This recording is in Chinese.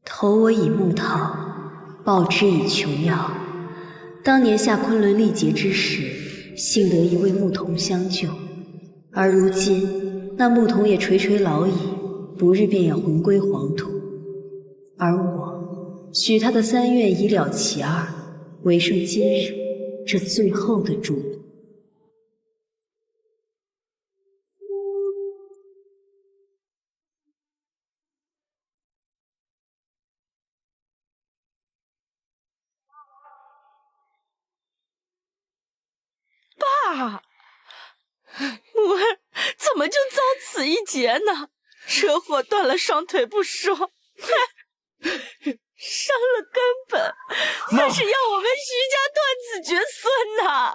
投我以木桃，报之以琼瑶。当年下昆仑历劫之时，幸得一位牧童相救，而如今那牧童也垂垂老矣，不日便要魂归黄土。而我许他的3愿已了其2，唯剩今日这最后的祝福。爸，母儿怎么就遭此一劫呢？车祸断了双腿不说，还伤了根本，那是要我们徐家断子绝孙呐！